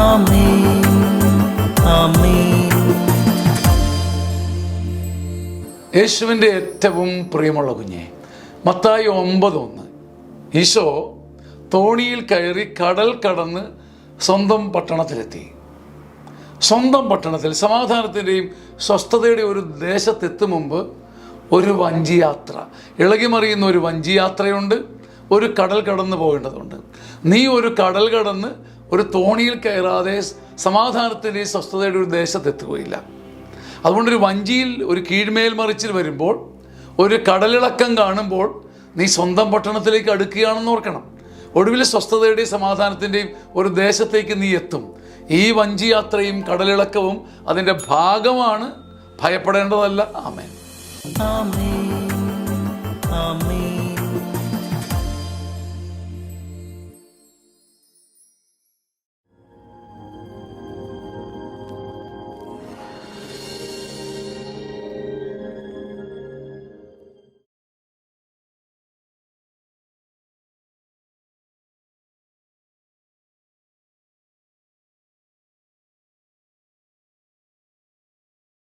ആമേൻ, ആമേൻ. യേശുവിൻ്റെ ഏറ്റവും പ്രിയമുള്ള കുഞ്ഞെ, മത്തായി 9:1 ഈശോ തോണിയിൽ കയറി കടൽ കടന്ന് സ്വന്തം പട്ടണത്തിലെത്തി. സ്വന്തം പട്ടണത്തിൽ സമാധാനത്തിൻ്റെയും സ്വസ്ഥതയുടെയും ഒരു ദേശത്തെത്തും മുമ്പ് ഒരു വഞ്ചിയാത്ര, ഇളകിമറിയുന്ന ഒരു വഞ്ചിയാത്രയുണ്ട്. ഒരു കടൽ കടന്ന് പോകേണ്ടതുണ്ട്. നീ ഒരു കടൽ കടന്ന് ഒരു തോണിയിൽ കയറാതെ സമാധാനത്തിൻ്റെയും സ്വസ്ഥതയുടെ ഒരു ദേശത്തെത്തുകയില്ല. അതുകൊണ്ടൊരു വഞ്ചിയിൽ ഒരു കീഴ്മേൽ മറിച്ചിൽ വരുമ്പോൾ, ഒരു കടലിളക്കം കാണുമ്പോൾ നീ സ്വന്തം പട്ടണത്തിലേക്ക് അടുക്കുകയാണെന്ന് ഓർക്കണം. ഒടുവിൽ സ്വസ്ഥതയുടെയും സമാധാനത്തിൻ്റെയും ഒരു ദേശത്തേക്ക് നീ എത്തും. ഈ വഞ്ചി യാത്രയും കടലിളക്കവും അതിൻ്റെ ഭാഗമാണ്, ഭയപ്പെടേണ്ടതല്ല. ആമേൻ, ആമേൻ, ആമേൻ.